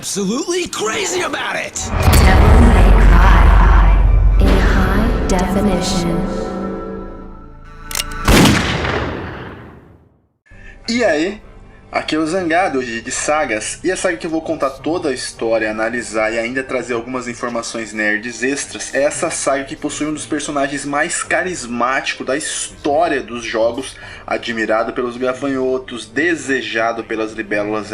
absolutely crazy about it! Devil May Cry in high definition. E aí? Aqui é o Zangado, hoje de sagas, e a saga que eu vou contar toda a história, analisar e ainda trazer algumas informações nerds extras é essa saga que possui um dos personagens mais carismáticos da história dos jogos, admirado pelos gafanhotos, desejado pelas libélulas,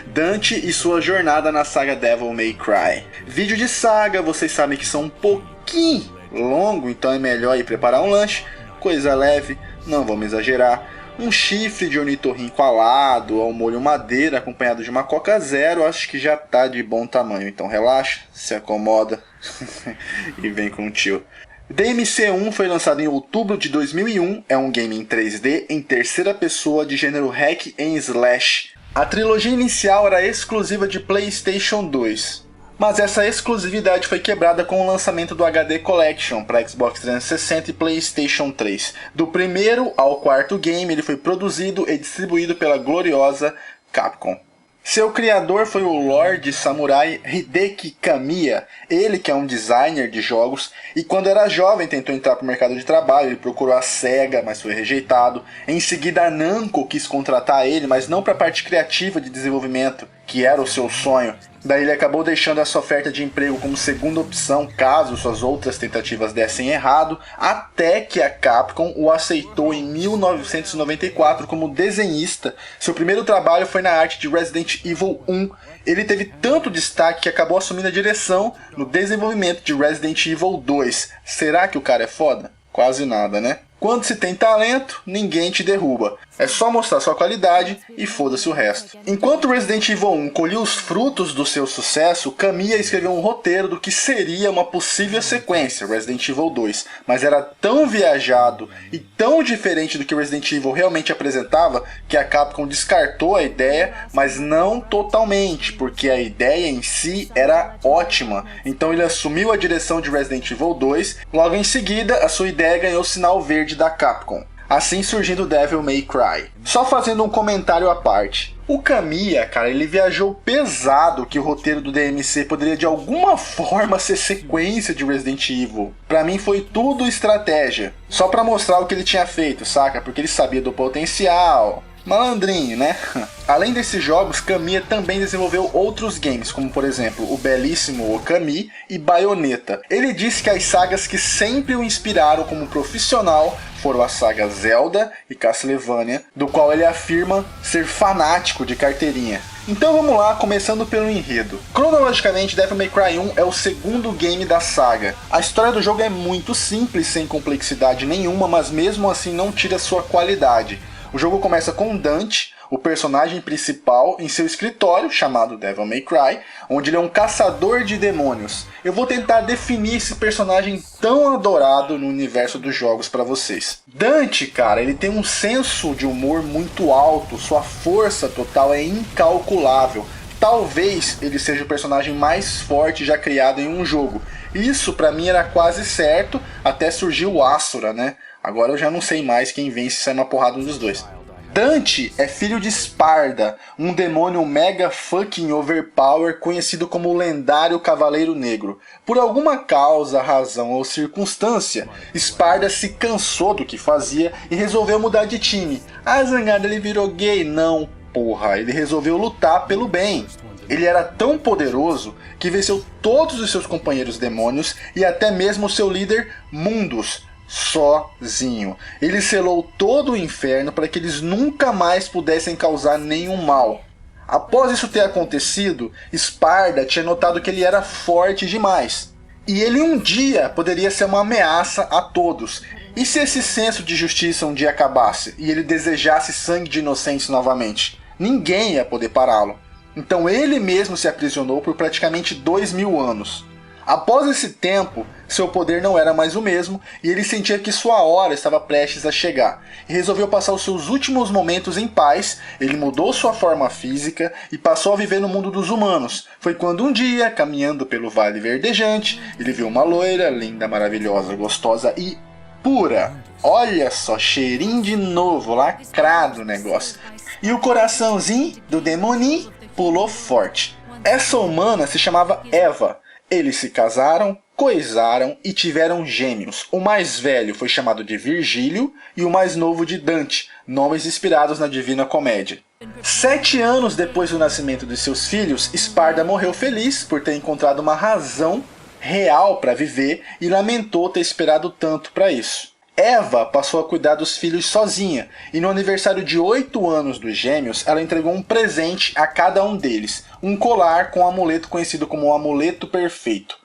Dante e sua jornada na saga Devil May Cry. Vídeo de saga, vocês sabem que são um pouquinho longo, então é melhor ir preparar um lanche, coisa leve, não vamos exagerar. Um chifre de ornitorrinco alado ao molho madeira acompanhado de uma Coca Zero, acho que já tá de bom tamanho. Então relaxa, se acomoda e vem com o tio. DMC1 foi lançado em outubro de 2001, é um game em 3D em terceira pessoa de gênero hack and slash. A trilogia inicial era exclusiva de PlayStation 2. Mas essa exclusividade foi quebrada com o lançamento do HD Collection para Xbox 360 e PlayStation 3. Do primeiro ao quarto game, ele foi produzido e distribuído pela gloriosa Capcom. Seu criador foi o Lord Samurai Hideki Kamiya, ele que é um designer de jogos, e quando era jovem tentou entrar para o mercado de trabalho, ele procurou a SEGA, mas foi rejeitado. Em seguida a Namco quis contratar ele, mas não para a parte criativa de desenvolvimento, que era o seu sonho. Daí ele acabou deixando essa oferta de emprego como segunda opção, caso suas outras tentativas dessem errado, até que a Capcom o aceitou em 1994 como desenhista. Seu primeiro trabalho foi na arte de Resident Evil 1. Ele teve tanto destaque que acabou assumindo a direção no desenvolvimento de Resident Evil 2. Será que o cara é foda? Quase nada, né? Quando se tem talento, ninguém te derruba. É só mostrar sua qualidade e foda-se o resto. Enquanto Resident Evil 1 colhia os frutos do seu sucesso, Kamiya escreveu um roteiro do que seria uma possível sequência, Resident Evil 2. Mas era tão viajado e tão diferente do que Resident Evil realmente apresentava, que a Capcom descartou a ideia, mas não totalmente, porque a ideia em si era ótima. Então ele assumiu a direção de Resident Evil 2, logo em seguida a sua ideia ganhou sinal verde da Capcom. Assim surgindo Devil May Cry. Só fazendo um comentário à parte. O Kamiya, cara, ele viajou pesado que o roteiro do DMC poderia de alguma forma ser sequência de Resident Evil. Pra mim foi tudo estratégia. Só pra mostrar o que ele tinha feito, saca? Porque ele sabia do potencial. Malandrinho, né? Além desses jogos, Kamiya também desenvolveu outros games, como por exemplo o belíssimo Okami e Bayonetta. Ele disse que as sagas que sempre o inspiraram como profissional foram a saga Zelda e Castlevania, do qual ele afirma ser fanático de carteirinha. Então vamos lá, começando pelo enredo. Cronologicamente, Devil May Cry 1 é o segundo game da saga. A história do jogo é muito simples, sem complexidade nenhuma, mas mesmo assim não tira sua qualidade. O jogo começa com Dante, o personagem principal, em seu escritório, chamado Devil May Cry, onde ele é um caçador de demônios. Eu vou tentar definir esse personagem tão adorado no universo dos jogos para vocês. Dante, cara, ele tem um senso de humor muito alto, sua força total é incalculável. Talvez ele seja o personagem mais forte já criado em um jogo. Isso pra mim era quase certo, até surgiu o Asura, né? Agora eu já não sei mais quem vence se sai uma porrada um dos dois. Dante é filho de Sparda, um demônio mega fucking overpower conhecido como o lendário Cavaleiro Negro. Por alguma causa, razão ou circunstância, Sparda se cansou do que fazia e resolveu mudar de time. Ah, Zangado, ele virou gay? Não, porra, ele resolveu lutar pelo bem. Ele era tão poderoso que venceu todos os seus companheiros demônios e até mesmo o seu líder Mundus, sozinho. Ele selou todo o inferno para que eles nunca mais pudessem causar nenhum mal. Após isso ter acontecido, Sparda tinha notado que ele era forte demais. E ele um dia poderia ser uma ameaça a todos. E se esse senso de justiça um dia acabasse e ele desejasse sangue de inocentes novamente? Ninguém ia poder pará-lo. Então ele mesmo se aprisionou por praticamente 2000 anos. Após esse tempo, seu poder não era mais o mesmo e ele sentia que sua hora estava prestes a chegar. E resolveu passar os seus últimos momentos em paz, ele mudou sua forma física e passou a viver no mundo dos humanos. Foi quando um dia, caminhando pelo Vale Verdejante, ele viu uma loira, linda, maravilhosa, gostosa e pura. Olha só, cheirinho de novo, lacrado o negócio. E o coraçãozinho do demoninho pulou forte. Essa humana se chamava Eva. Eles se casaram, coisaram e tiveram gêmeos. O mais velho foi chamado de Virgílio e o mais novo de Dante, nomes inspirados na Divina Comédia. 7 anos depois do nascimento de seus filhos, Esparda morreu feliz por ter encontrado uma razão real para viver e lamentou ter esperado tanto para isso. Eva passou a cuidar dos filhos sozinha, e no aniversário de 8 anos dos gêmeos, ela entregou um presente a cada um deles, um colar com um amuleto conhecido como o Amuleto Perfeito.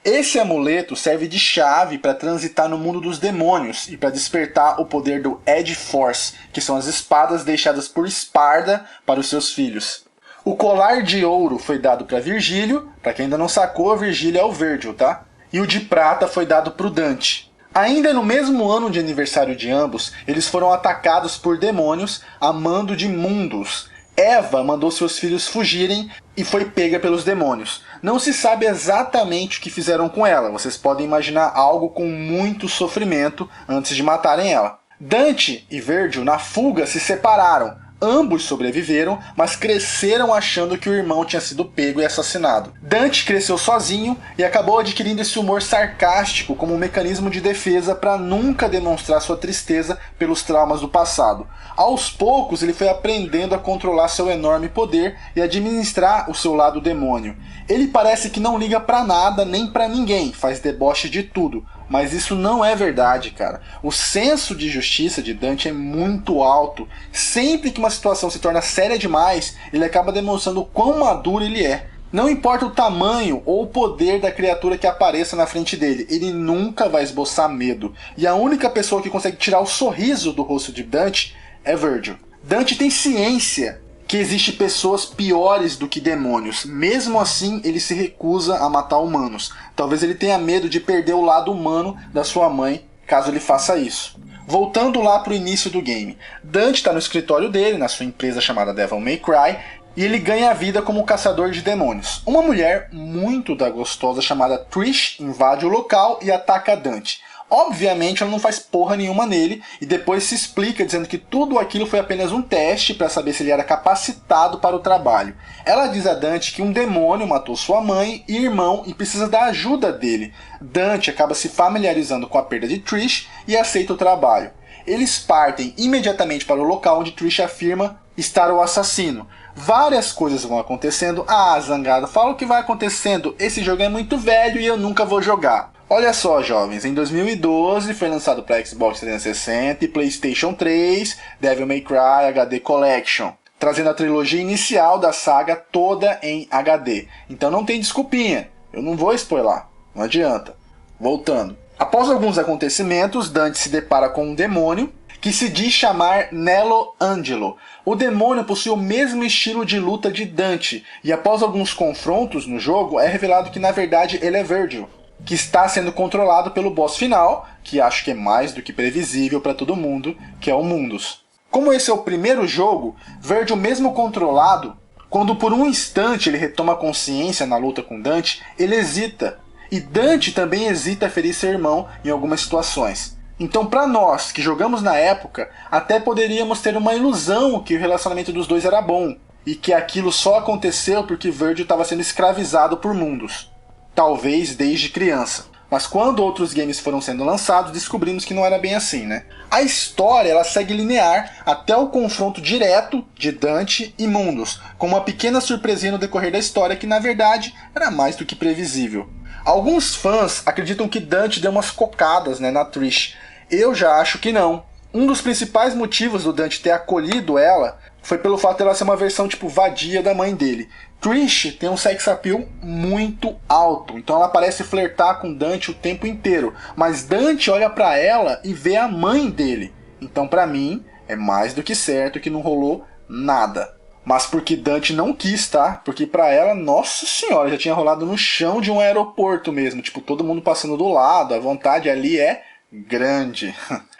Esse amuleto serve de chave para transitar no mundo dos demônios e para despertar o poder do Edge Force, que são as espadas deixadas por Esparda para os seus filhos. O colar de ouro foi dado para Virgílio, para quem ainda não sacou, Virgílio é o Virgil, tá? E o de prata foi dado para o Dante. Ainda no mesmo ano de aniversário de ambos, eles foram atacados por demônios a mando de Mundus. Eva mandou seus filhos fugirem e foi pega pelos demônios. Não se sabe exatamente o que fizeram com ela, vocês podem imaginar algo com muito sofrimento antes de matarem ela. Dante e Virgil, na fuga, se separaram. Ambos sobreviveram, mas cresceram achando que o irmão tinha sido pego e assassinado. Dante cresceu sozinho e acabou adquirindo esse humor sarcástico como um mecanismo de defesa para nunca demonstrar sua tristeza pelos traumas do passado. Aos poucos, ele foi aprendendo a controlar seu enorme poder e administrar o seu lado demônio. Ele parece que não liga para nada nem para ninguém, faz deboche de tudo. Mas isso não é verdade, cara. O senso de justiça de Dante é muito alto. Sempre que uma situação se torna séria demais, ele acaba demonstrando o quão maduro ele é. Não importa o tamanho ou o poder da criatura que apareça na frente dele, ele nunca vai esboçar medo. E a única pessoa que consegue tirar o sorriso do rosto de Dante é Virgil. Dante tem ciência que existem pessoas piores do que demônios. Mesmo assim, ele se recusa a matar humanos. Talvez ele tenha medo de perder o lado humano da sua mãe, caso ele faça isso. Voltando lá para o início do game. Dante está no escritório dele, na sua empresa chamada Devil May Cry, e ele ganha a vida como caçador de demônios. Uma mulher muito da gostosa chamada Trish invade o local e ataca Dante. Obviamente ela não faz porra nenhuma nele e depois se explica dizendo que tudo aquilo foi apenas um teste para saber se ele era capacitado para o trabalho. Ela diz a Dante que um demônio matou sua mãe e irmão e precisa da ajuda dele. Dante acaba se familiarizando com a perda de Trish e aceita o trabalho. Eles partem imediatamente para o local onde Trish afirma estar o assassino. Várias coisas vão acontecendo. Zangado, fala o que vai acontecendo. Esse jogo é muito velho e eu nunca vou jogar. Olha só, jovens, em 2012 foi lançado para Xbox 360 e PlayStation 3 Devil May Cry HD Collection, trazendo a trilogia inicial da saga toda em HD. Então não tem desculpinha, eu não vou spoiler, não adianta. Voltando. Após alguns acontecimentos, Dante se depara com um demônio que se diz chamar Nello Angelo. O demônio possui o mesmo estilo de luta de Dante, e após alguns confrontos no jogo, é revelado que na verdade ele é Virgil, que está sendo controlado pelo boss final, que acho que é mais do que previsível para todo mundo, que é o Mundus. Como esse é o primeiro jogo, Virgil mesmo controlado, quando por um instante ele retoma a consciência na luta com Dante, ele hesita. E Dante também hesita a ferir seu irmão em algumas situações. Então, para nós que jogamos na época, até poderíamos ter uma ilusão que o relacionamento dos dois era bom, e que aquilo só aconteceu porque Virgil estava sendo escravizado por Mundus. Talvez desde criança. Mas quando outros games foram sendo lançados, descobrimos que não era bem assim, né? A história ela segue linear até o confronto direto de Dante e Mundus, com uma pequena surpresinha no decorrer da história que na verdade era mais do que previsível. Alguns fãs acreditam que Dante deu umas cocadas, né, na Trish. Eu já acho que não. Um dos principais motivos do Dante ter acolhido ela foi pelo fato dela ser uma versão tipo vadia da mãe dele. Trish tem um sex appeal muito alto, então ela parece flertar com Dante o tempo inteiro, mas Dante olha pra ela e vê a mãe dele. Então pra mim é mais do que certo que não rolou nada. Mas porque Dante não quis, tá? Porque pra ela, nossa senhora, já tinha rolado no chão de um aeroporto mesmo, tipo todo mundo passando do lado, a vontade ali é grande.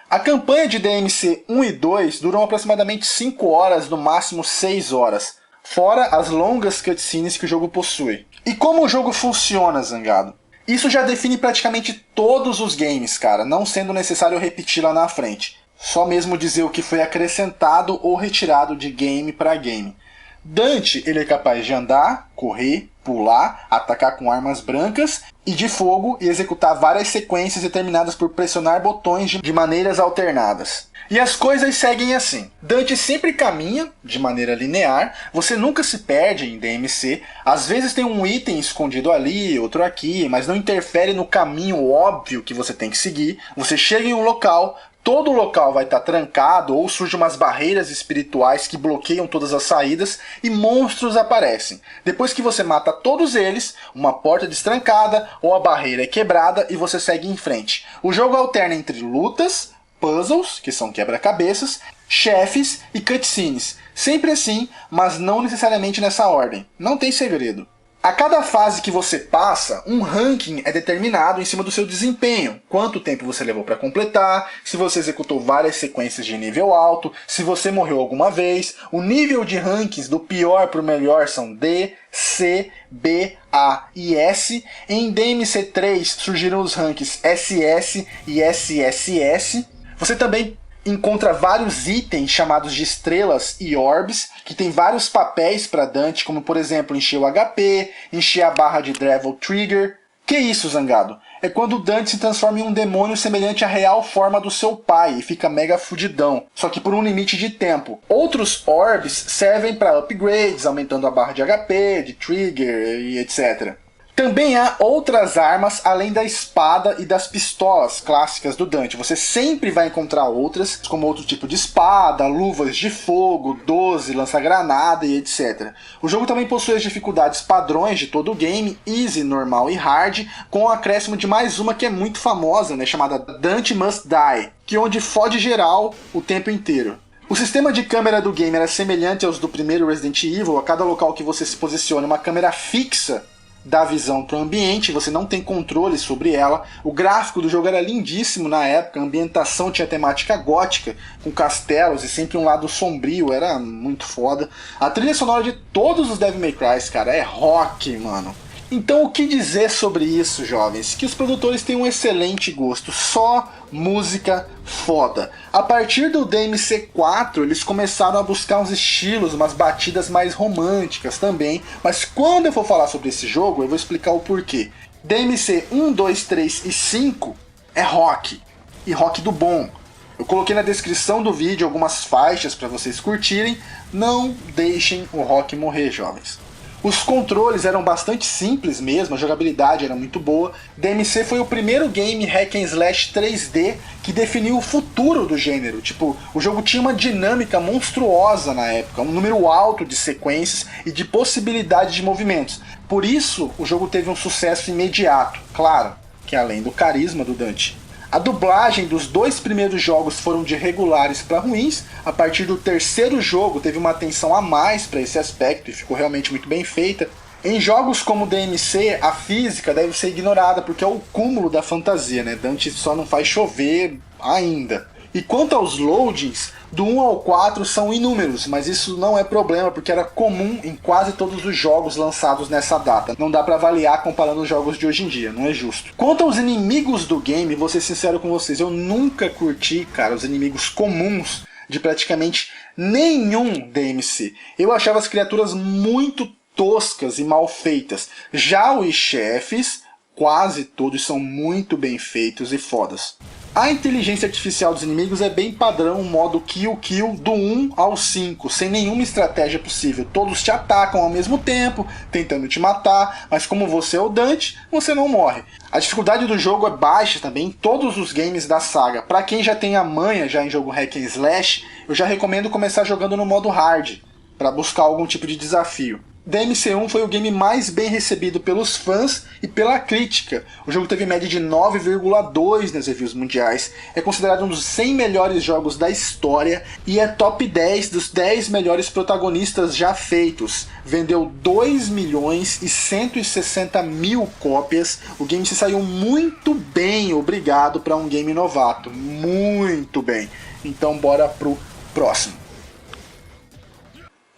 A campanha de DMC 1 e 2 duram aproximadamente 5 horas, no máximo 6 horas. Fora as longas cutscenes que o jogo possui. E como o jogo funciona, Zangado? Isso já define praticamente todos os games, cara, não sendo necessário repetir lá na frente. Só mesmo dizer o que foi acrescentado ou retirado de game para game. Dante, ele é capaz de andar, correr, pular, atacar com armas brancas e de fogo e executar várias sequências determinadas por pressionar botões de maneiras alternadas. E as coisas seguem assim. Dante sempre caminha de maneira linear, você nunca se perde em DMC, às vezes tem um item escondido ali, outro aqui, mas não interfere no caminho óbvio que você tem que seguir. Você chega em um local, todo o local vai estar trancado ou surgem umas barreiras espirituais que bloqueiam todas as saídas e monstros aparecem. Depois que você mata todos eles, uma porta é destrancada ou a barreira é quebrada e você segue em frente. O jogo alterna entre lutas, puzzles, que são quebra-cabeças, chefes e cutscenes. Sempre assim, mas não necessariamente nessa ordem. Não tem segredo. A cada fase que você passa, um ranking é determinado em cima do seu desempenho. Quanto tempo você levou para completar, se você executou várias sequências de nível alto, se você morreu alguma vez. O nível de rankings do pior para o melhor são D, C, B, A e S. Em DMC3 surgiram os ranks SS e SSS. Você também encontra vários itens chamados de estrelas e orbs, que tem vários papéis para Dante, como por exemplo encher o HP, encher a barra de Devil Trigger. Que isso, Zangado? É quando o Dante se transforma em um demônio semelhante à real forma do seu pai e fica mega fudidão, só que por um limite de tempo. Outros orbs servem para upgrades, aumentando a barra de HP, de trigger e etc. Também há outras armas além da espada e das pistolas clássicas do Dante. Você sempre vai encontrar outras, como outro tipo de espada, luvas de fogo, 12, lança-granada e etc. O jogo também possui as dificuldades padrões de todo o game, Easy, Normal e Hard, com o acréscimo de mais uma que é muito famosa, né, chamada Dante Must Die, que é onde fode geral o tempo inteiro. O sistema de câmera do game era semelhante aos do primeiro Resident Evil. A cada local que você se posiciona, uma câmera fixa dá visão para o ambiente, você não tem controle sobre ela. O gráfico do jogo era lindíssimo na época, a ambientação tinha temática gótica, com castelos e sempre um lado sombrio, era muito foda. A trilha sonora de todos os Devil May Cry, cara, é rock, mano. Então o que dizer sobre isso, jovens? Que os produtores têm um excelente gosto, só música foda. A partir do DMC4 eles começaram a buscar uns estilos, umas batidas mais românticas também, mas quando eu for falar sobre esse jogo eu vou explicar o porquê. DMC 1, 2, 3 e 5 é rock, e rock do bom. Eu coloquei na descrição do vídeo algumas faixas para vocês curtirem, não deixem o rock morrer, jovens. Os controles eram bastante simples mesmo, a jogabilidade era muito boa. DMC foi o primeiro game hack and slash 3D que definiu o futuro do gênero. Tipo, o jogo tinha uma dinâmica monstruosa na época, um número alto de sequências e de possibilidade de movimentos. Por isso, o jogo teve um sucesso imediato, claro, que além do carisma do Dante. A dublagem dos dois primeiros jogos foram de regulares para ruins. A partir do terceiro jogo teve uma atenção a mais para esse aspecto e ficou realmente muito bem feita. Em jogos como DMC, a física deve ser ignorada porque é o cúmulo da fantasia, né? Dante só não faz chover ainda. E quanto aos loadings, do 1 ao 4 são inúmeros, mas isso não é problema porque era comum em quase todos os jogos lançados nessa data. Não dá pra avaliar comparando os jogos de hoje em dia, não é justo. Quanto aos inimigos do game, vou ser sincero com vocês, eu nunca curti, cara, os inimigos comuns de praticamente nenhum DMC. Eu achava as criaturas muito toscas e mal feitas. Já os chefes, quase todos são muito bem feitos e fodas. A inteligência artificial dos inimigos é bem padrão, modo kill do 1 ao 5, sem nenhuma estratégia possível. Todos te atacam ao mesmo tempo, tentando te matar, mas como você é o Dante, você não morre. A dificuldade do jogo é baixa também em todos os games da saga. Para quem já tem a manha já em jogo hack and slash, eu já recomendo começar jogando no modo hard, para buscar algum tipo de desafio. DMC1 foi o game mais bem recebido pelos fãs e pela crítica. O jogo teve média de 9,2 nas reviews mundiais, é considerado um dos 100 melhores jogos da história e é top 10 dos 10 melhores protagonistas já feitos. Vendeu 2.160.000 cópias, o game se saiu muito bem, obrigado para um game novato, muito bem. Então bora pro próximo.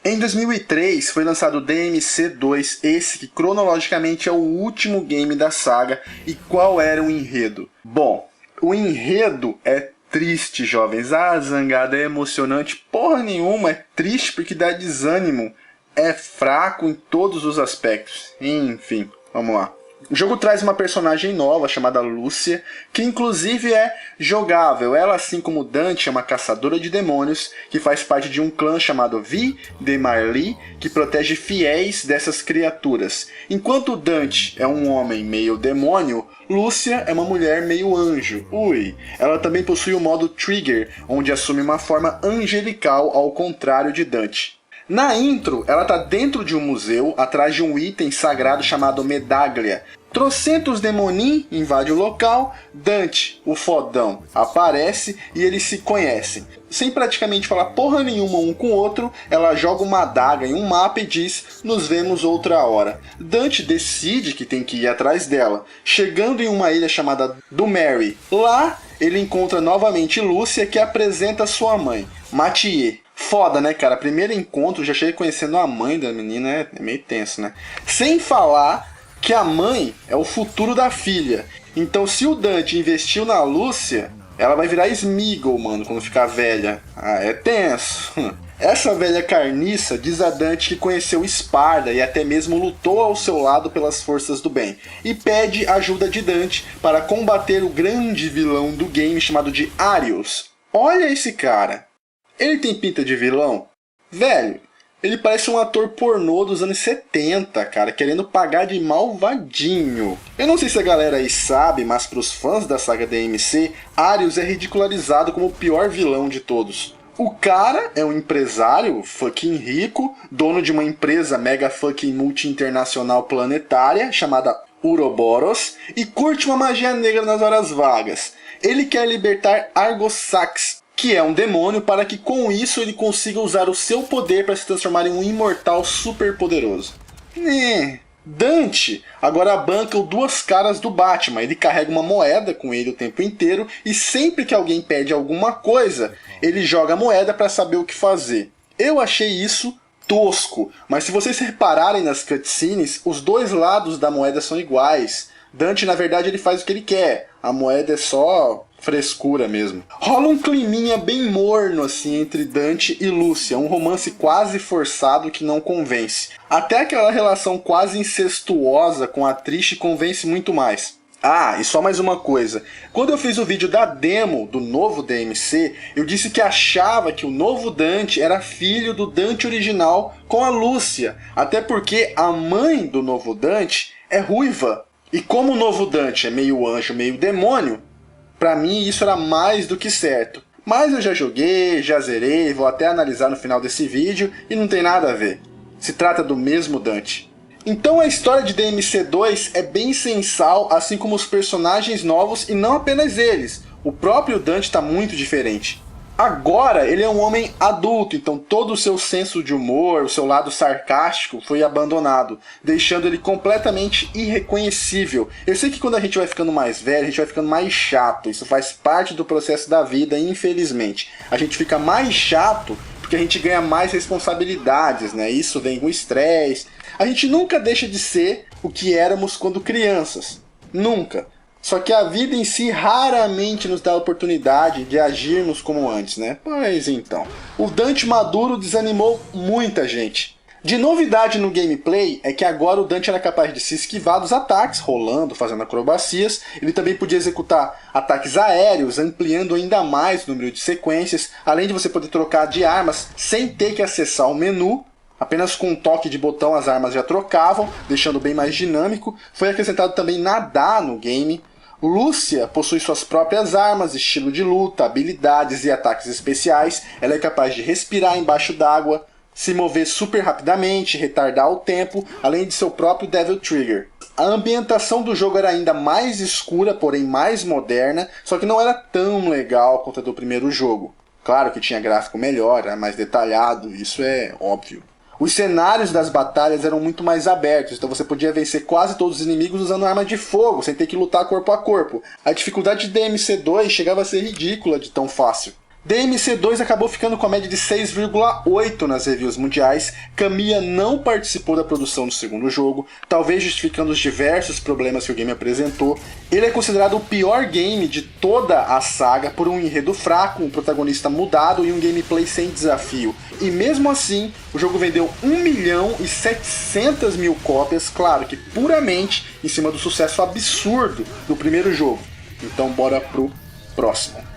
Em 2003 foi lançado o DMC2, esse que cronologicamente é o último game da saga. E qual era o enredo? Bom, o enredo é triste, jovens. Ah, Zangada, é emocionante. Porra nenhuma, é triste porque dá desânimo. é fraco em todos os aspectos. Enfim, vamos lá. O jogo traz uma personagem nova chamada Lúcia, que inclusive é jogável. Ela, assim como Dante, é uma caçadora de demônios que faz parte de um clã chamado Vi de Marli, que protege fiéis dessas criaturas. Enquanto Dante é um homem meio demônio, Lúcia é uma mulher meio anjo. Ela também possui o modo Trigger, onde assume uma forma angelical ao contrário de Dante. Na intro, ela tá dentro de um museu, atrás de um item sagrado chamado Medaglia. Trocentos demonim invadem o local, Dante, o fodão, aparece e eles se conhecem. Sem praticamente falar porra nenhuma um com o outro, ela joga uma adaga em um mapa e diz, nos vemos outra hora. Dante decide que tem que ir atrás dela, chegando em uma ilha chamada Dumeri. Lá, ele encontra novamente Lúcia, que apresenta sua mãe, Mathieu. Foda, né, cara? Primeiro encontro, já cheguei conhecendo a mãe da menina, é meio tenso, né? Sem falar que a mãe é o futuro da filha. Então, se o Dante investiu na Lúcia, ela vai virar Sméagol, mano, quando ficar velha. Ah, é tenso. Essa velha carniça diz a Dante que conheceu Esparda e até mesmo lutou ao seu lado pelas forças do bem. E pede ajuda de Dante para combater o grande vilão do game chamado de Arius. Olha esse cara. Ele tem pinta de vilão? Velho, ele parece um ator pornô dos anos 70, cara, querendo pagar de malvadinho. Eu não sei se a galera aí sabe, mas pros fãs da saga DMC, Arius é ridicularizado como o pior vilão de todos. O cara é um empresário fucking rico, dono de uma empresa mega fucking multi-internacional planetária chamada Uroboros e curte uma magia negra nas horas vagas. Ele quer libertar Argosax, que é um demônio, para que com isso ele consiga usar o seu poder para se transformar em um imortal super poderoso. Dante agora banca o duas caras do Batman. Ele carrega uma moeda com ele o tempo inteiro e sempre que alguém pede alguma coisa, ele joga a moeda para saber o que fazer. Eu achei isso tosco, mas se vocês repararem nas cutscenes, os dois lados da moeda são iguais. Dante, na verdade, ele faz o que ele quer. A moeda é só frescura mesmo. Rola um climinha bem morno assim entre Dante e Lúcia, um romance quase forçado que não convence. Até aquela relação quase incestuosa com a Trish convence muito mais. Ah, e só mais uma coisa. Quando eu fiz o vídeo da demo do novo DMC, eu disse que achava que o novo Dante era filho do Dante original com a Lúcia. Até porque a mãe do novo Dante é ruiva. E como o novo Dante é meio anjo, meio demônio, pra mim isso era mais do que certo. Mas eu já joguei, já zerei, vou até analisar no final desse vídeo e não tem nada a ver. Se trata do mesmo Dante. Então a história de DMC2 é bem sensal, assim como os personagens novos e não apenas eles. O próprio Dante está muito diferente. Agora ele é um homem adulto, então todo o seu senso de humor, o seu lado sarcástico foi abandonado, deixando ele completamente irreconhecível. Eu sei que quando a gente vai ficando mais velho, a gente vai ficando mais chato, isso faz parte do processo da vida, infelizmente. A gente fica mais chato porque a gente ganha mais responsabilidades, né? Isso vem com estresse. A gente nunca deixa de ser o que éramos quando crianças. Nunca. Só que a vida em si raramente nos dá a oportunidade de agirmos como antes, né? Pois então. O Dante maduro desanimou muita gente. De novidade no gameplay é que agora o Dante era capaz de se esquivar dos ataques, rolando, fazendo acrobacias. Ele também podia executar ataques aéreos, ampliando ainda mais o número de sequências, além de você poder trocar de armas sem ter que acessar o menu. Apenas com um toque de botão as armas já trocavam, deixando bem mais dinâmico. Foi acrescentado também nadar no game. Lúcia possui suas próprias armas, estilo de luta, habilidades e ataques especiais. Ela é capaz de respirar embaixo d'água, se mover super rapidamente, retardar o tempo, além de seu próprio Devil Trigger. A ambientação do jogo era ainda mais escura, porém mais moderna, só que não era tão legal quanto a do primeiro jogo. Claro que tinha gráfico melhor, era mais detalhado, isso é óbvio. Os cenários das batalhas eram muito mais abertos, então você podia vencer quase todos os inimigos usando arma de fogo, sem ter que lutar corpo a corpo. A dificuldade de DMC2 chegava a ser ridícula de tão fácil. DMC2 acabou ficando com a média de 6,8 nas reviews mundiais. Kamiya não participou da produção do segundo jogo, talvez justificando os diversos problemas que o game apresentou. Ele é considerado o pior game de toda a saga por um enredo fraco, um protagonista mudado e um gameplay sem desafio. E mesmo assim, o jogo vendeu 1.700.000 cópias, claro que puramente em cima do sucesso absurdo do primeiro jogo. Então bora pro próximo.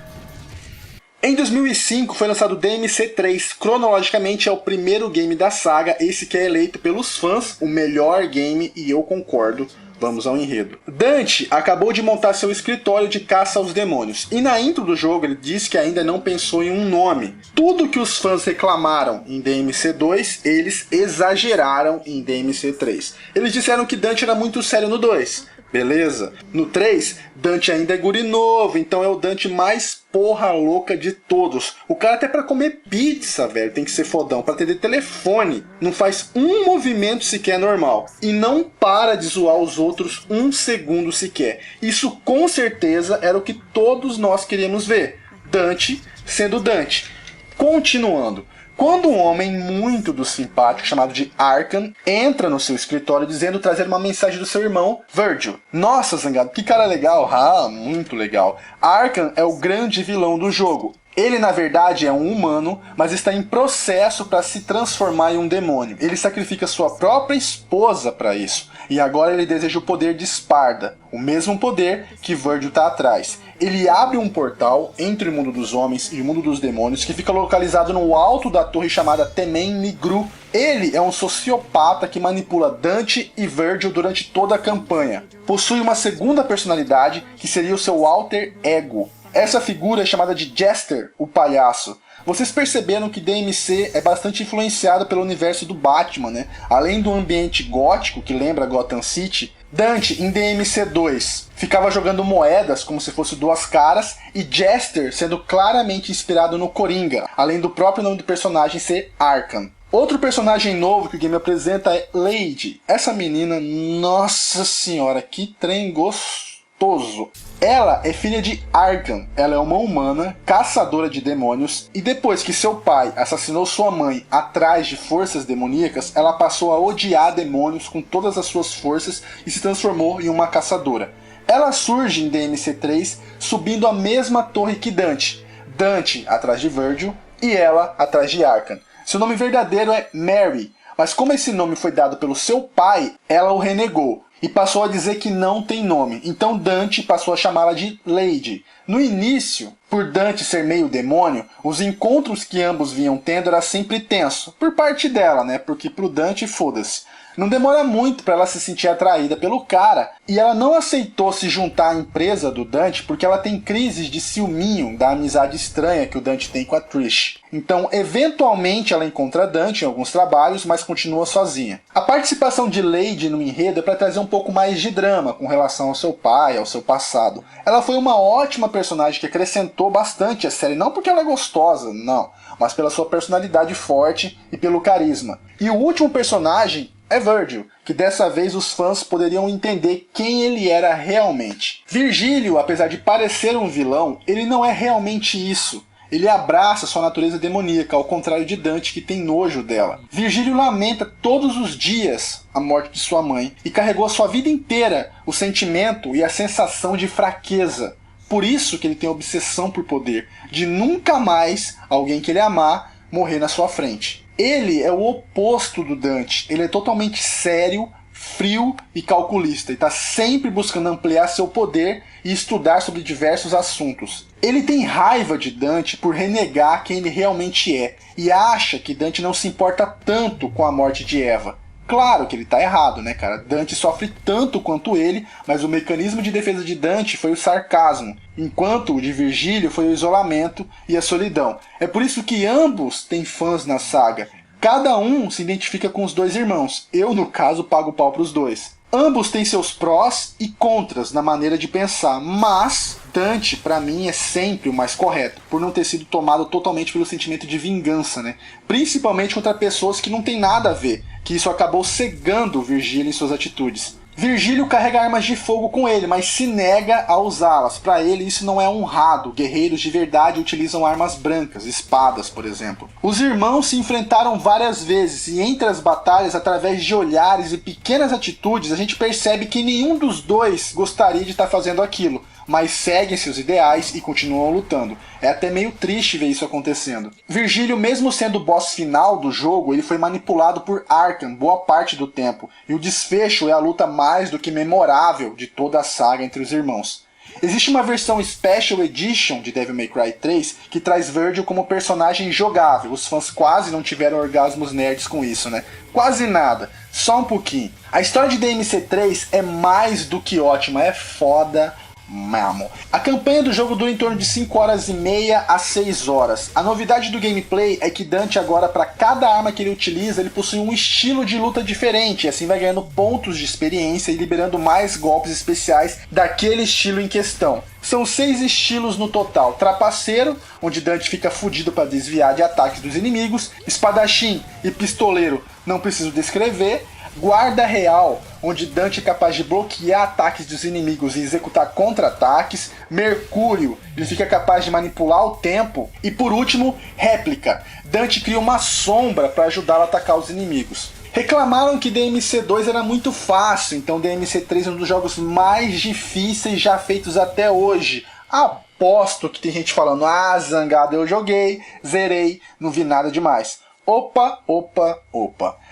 Em 2005 foi lançado DMC3, cronologicamente é o primeiro game da saga, esse que é eleito pelos fãs o melhor game e eu concordo. Vamos ao enredo. Dante acabou de montar seu escritório de caça aos demônios, e na intro do jogo ele disse que ainda não pensou em um nome. Tudo que os fãs reclamaram em DMC2, eles exageraram em DMC3. Eles disseram que Dante era muito sério no 2. Beleza? No 3, Dante ainda é guri novo, então é o Dante mais porra louca de todos. O cara até pra comer pizza, velho, tem que ser fodão. Pra atender telefone, não faz um movimento sequer normal. E não para de zoar os outros um segundo sequer. Isso com certeza era o que todos nós queríamos ver. Dante sendo Dante. Continuando. Quando um homem muito do simpático, chamado de Arkan, entra no seu escritório dizendo trazer uma mensagem do seu irmão, Virgil. Nossa, Zangado, que cara legal. Ah, muito legal. Arkan é o grande vilão do jogo. Ele, na verdade, é um humano, mas está em processo para se transformar em um demônio. Ele sacrifica sua própria esposa para isso. E agora ele deseja o poder de Sparda, o mesmo poder que Virgil está atrás. Ele abre um portal entre o mundo dos homens e o mundo dos demônios, que fica localizado no alto da torre chamada Temen Nigru. Ele é um sociopata que manipula Dante e Virgil durante toda a campanha. Possui uma segunda personalidade, que seria o seu alter ego. Essa figura é chamada de Jester, o palhaço. Vocês perceberam que DMC é bastante influenciado pelo universo do Batman, né? Além do ambiente gótico, que lembra Gotham City, Dante, em DMC2, ficava jogando moedas como se fosse duas caras, e Jester sendo claramente inspirado no Coringa, além do próprio nome do personagem ser Arkham. Outro personagem novo que o game apresenta é Lady. Essa menina, nossa senhora, que trem gostoso. Ela é filha de Arkham, ela é uma humana, caçadora de demônios, e depois que seu pai assassinou sua mãe atrás de forças demoníacas, ela passou a odiar demônios com todas as suas forças e se transformou em uma caçadora. Ela surge em DMC3 subindo a mesma torre que Dante. Dante atrás de Virgil e ela atrás de Arkham. Seu nome verdadeiro é Mary, mas como esse nome foi dado pelo seu pai, ela o renegou e passou a dizer que não tem nome. Então Dante passou a chamá-la de Lady. No início, por Dante ser meio demônio, os encontros que ambos vinham tendo era sempre tenso. Por parte dela, né? Porque pro Dante, foda-se. Não demora muito para ela se sentir atraída pelo cara, e ela não aceitou se juntar à empresa do Dante porque ela tem crises de ciúminho da amizade estranha que o Dante tem com a Trish. Então, eventualmente ela encontra Dante em alguns trabalhos, mas continua sozinha. A participação de Lady no enredo é para trazer um pouco mais de drama com relação ao seu pai, ao seu passado. Ela foi uma ótima personagem que acrescentou bastante a série, não porque ela é gostosa, não, mas pela sua personalidade forte e pelo carisma. E o último personagem é Virgil, que dessa vez os fãs poderiam entender quem ele era realmente. Virgílio, apesar de parecer um vilão, ele não é realmente isso. Ele abraça sua natureza demoníaca, ao contrário de Dante, que tem nojo dela. Virgílio lamenta todos os dias a morte de sua mãe e carregou a sua vida inteira o sentimento e a sensação de fraqueza. Por isso que ele tem a obsessão por poder, de nunca mais alguém que ele amar morrer na sua frente. Ele é o oposto do Dante, ele é totalmente sério, frio e calculista, e está sempre buscando ampliar seu poder e estudar sobre diversos assuntos. Ele tem raiva de Dante por renegar quem ele realmente é, e acha que Dante não se importa tanto com a morte de Eva. Claro que ele tá errado, né, cara? Dante sofre tanto quanto ele, mas o mecanismo de defesa de Dante foi o sarcasmo, enquanto o de Virgílio foi o isolamento e a solidão. É por isso que ambos têm fãs na saga. Cada um se identifica com os dois irmãos. Eu, no caso, pago pau pros dois. Ambos têm seus prós e contras na maneira de pensar, mas Dante, pra mim, é sempre o mais correto, por não ter sido tomado totalmente pelo sentimento de vingança, né? Principalmente contra pessoas que não tem nada a ver, que isso acabou cegando o Virgílio em suas atitudes. Virgílio carrega armas de fogo com ele, mas se nega a usá-las. Para ele isso não é honrado. Guerreiros de verdade utilizam armas brancas, espadas, por exemplo. Os irmãos se enfrentaram várias vezes e entre as batalhas, através de olhares e pequenas atitudes, a gente percebe que nenhum dos dois gostaria de estar fazendo aquilo, mas seguem seus ideais e continuam lutando. É até meio triste ver isso acontecendo. Virgílio, mesmo sendo o boss final do jogo, ele foi manipulado por Arkham boa parte do tempo, e o desfecho é a luta mais do que memorável de toda a saga entre os irmãos. Existe uma versão Special Edition de Devil May Cry 3 que traz Virgil como personagem jogável. Os fãs quase não tiveram orgasmos nerds com isso, né? Quase nada, só um pouquinho. A história de DMC3 é mais do que ótima, é foda mesmo. A campanha do jogo dura em torno de 5 horas e meia a 6 horas. A novidade do gameplay é que Dante agora, para cada arma que ele utiliza, ele possui um estilo de luta diferente, e assim vai ganhando pontos de experiência e liberando mais golpes especiais daquele estilo em questão. São 6 estilos no total: trapaceiro, onde Dante fica fudido para desviar de ataques dos inimigos; espadachim e pistoleiro, não preciso descrever; guarda real, onde Dante é capaz de bloquear ataques dos inimigos e executar contra-ataques; Mercúrio, ele fica capaz de manipular o tempo; e por último, réplica, Dante cria uma sombra para ajudá-lo a atacar os inimigos. Reclamaram que DMC2 era muito fácil, então DMC3 é um dos jogos mais difíceis já feitos até hoje. Aposto que tem gente falando: ah, Zangado, eu joguei, zerei, não vi nada demais. Opa.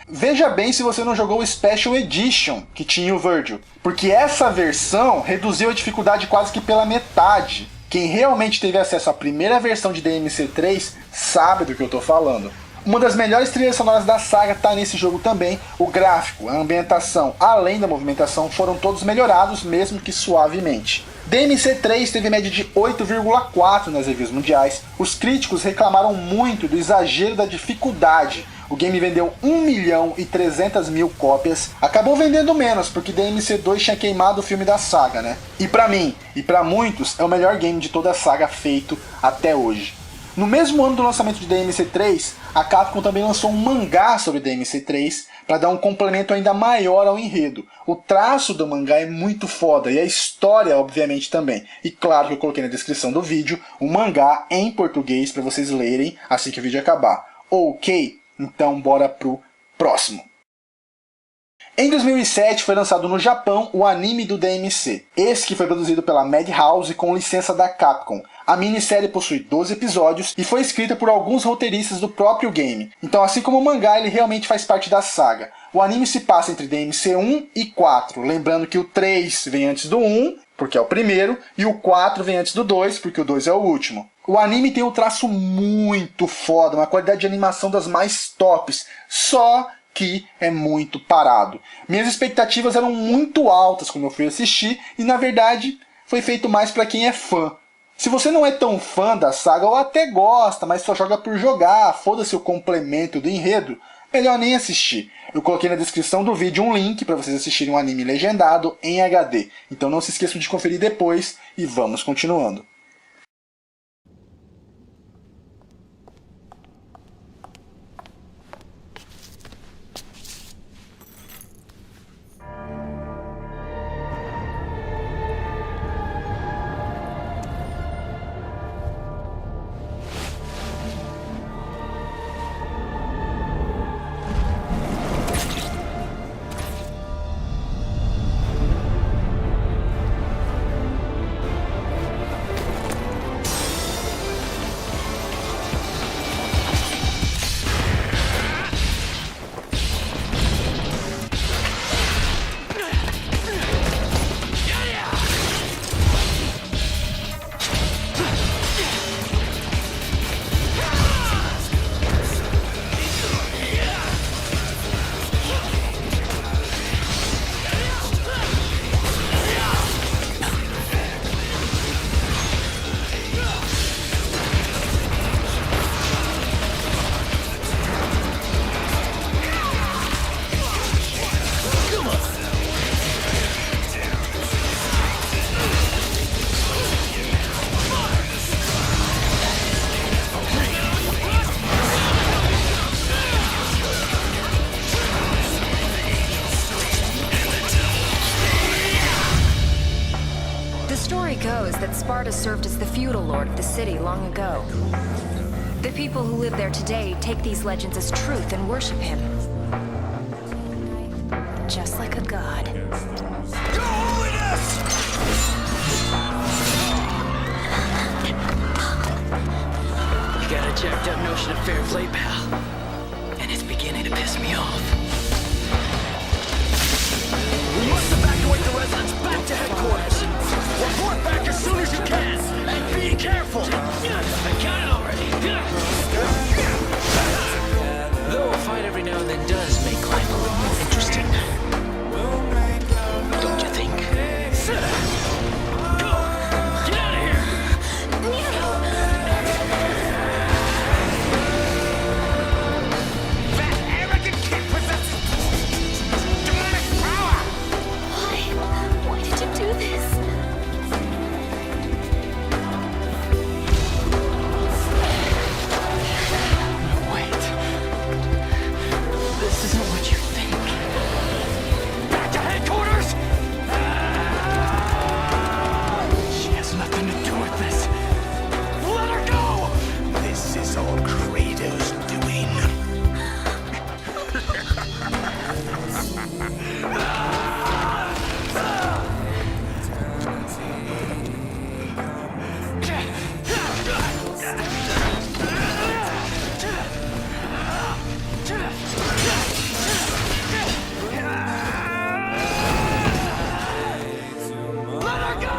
Veja bem se você não jogou o Special Edition que tinha o Virgil, porque essa versão reduziu a dificuldade quase que pela metade. Quem realmente teve acesso à primeira versão de DMC3 sabe do que eu tô falando. Uma das melhores trilhas sonoras da saga está nesse jogo também. O gráfico, a ambientação, além da movimentação, foram todos melhorados, mesmo que suavemente. DMC3 teve média de 8,4 nas reviews mundiais. Os críticos reclamaram muito do exagero da dificuldade. O game vendeu 1.300.000 cópias. Acabou vendendo menos, porque DMC2 tinha queimado o filme da saga, né? E pra mim, e pra muitos, é o melhor game de toda a saga feito até hoje. No mesmo ano do lançamento de DMC3, a Capcom também lançou um mangá sobre DMC3 para dar um complemento ainda maior ao enredo. O traço do mangá é muito foda e a história, obviamente, também. E claro que eu coloquei na descrição do vídeo o mangá em português para vocês lerem assim que o vídeo acabar. Ok? Então bora pro próximo. Em 2007 foi lançado no Japão o anime do DMC. Esse que foi produzido pela Madhouse com licença da Capcom. A minissérie possui 12 episódios e foi escrita por alguns roteiristas do próprio game. Então, assim como o mangá, ele realmente faz parte da saga. O anime se passa entre DMC 1 e 4, lembrando que o 3 vem antes do 1, porque é o primeiro, e o 4 vem antes do 2, porque o 2 é o último. O anime tem um traço muito foda, uma qualidade de animação das mais tops, só que é muito parado. Minhas expectativas eram muito altas quando eu fui assistir, e na verdade foi feito mais para quem é fã. Se você não é tão fã da saga ou até gosta, mas só joga por jogar, foda-se o complemento do enredo, melhor nem assistir. Eu coloquei na descrição do vídeo um link para vocês assistirem um anime legendado em HD. Então não se esqueçam de conferir depois e vamos continuando. Sparda served as the feudal lord of the city long ago. The people who live there today take these legends as truth and worship him. Just like a god. Your Holiness! You got a jacked up notion of fair play, pal. And it's beginning to piss me off. We must evacuate the residents back to headquarters. Report back as soon as you can. And be careful. I got it already. Though a fight every now and then does make life a little more interesting. Don't you think? Sit down. Go. Get out of here. That arrogant kid possesses demonic power. Why did you do this? Wait. This isn't what you think. Back to headquarters. She has nothing to do with this. Let her go. This is all Kratos' doing. Let her go!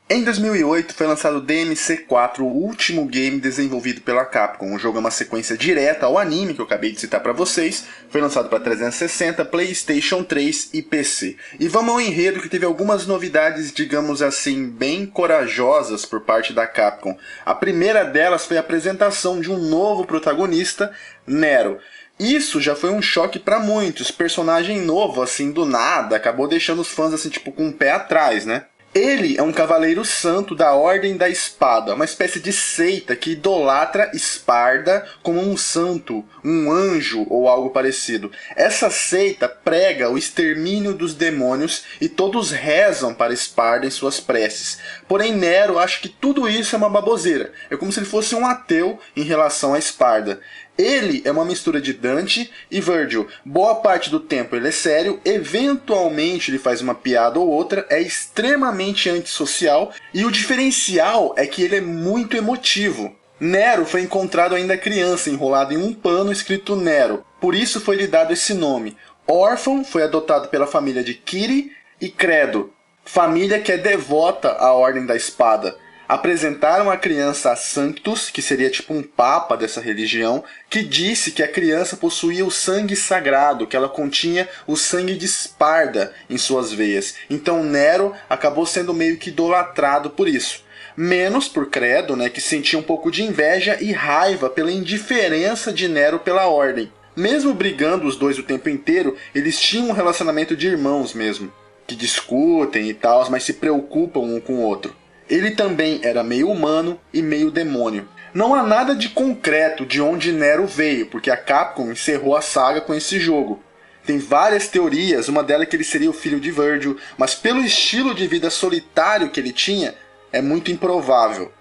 Em 2008 foi lançado DMC4, o último game desenvolvido pela Capcom. O jogo é uma sequência direta ao anime que eu acabei de citar para vocês. Foi lançado para 360, PlayStation 3 e PC. E vamos ao enredo, que teve algumas novidades, digamos assim, bem corajosas por parte da Capcom. A primeira delas foi a apresentação de um novo protagonista, Nero. Isso já foi um choque para muitos. Personagem novo, assim, do nada, acabou deixando os fãs assim, tipo, com o pé atrás, né? Ele é um cavaleiro santo da Ordem da Espada, uma espécie de seita que idolatra Sparda como um santo, um anjo ou algo parecido. Essa seita prega o extermínio dos demônios e todos rezam para Sparda em suas preces. Porém, Nero acha que tudo isso é uma baboseira. É como se ele fosse um ateu em relação a Sparda. Ele é uma mistura de Dante e Virgil. Boa parte do tempo ele é sério, eventualmente ele faz uma piada ou outra, é extremamente antissocial e o diferencial é que ele é muito emotivo. Nero foi encontrado ainda criança, enrolado em um pano escrito Nero, por isso foi lhe dado esse nome. Órfão, foi adotado pela família de Kiri e Credo, família que é devota à Ordem da Espada. Apresentaram a criança a Sanctus, que seria tipo um papa dessa religião, que disse que a criança possuía o sangue sagrado, que ela continha o sangue de Sparda em suas veias. Então Nero acabou sendo meio que idolatrado por isso. Menos por Credo, né, que sentia um pouco de inveja e raiva pela indiferença de Nero pela Ordem. Mesmo brigando os dois o tempo inteiro, eles tinham um relacionamento de irmãos mesmo, que discutem e tal, mas se preocupam um com o outro. Ele também era meio humano e meio demônio. Não há nada de concreto de onde Nero veio, porque a Capcom encerrou a saga com esse jogo. Tem várias teorias, uma delas é que ele seria o filho de Virgil, mas pelo estilo de vida solitário que ele tinha, é muito improvável.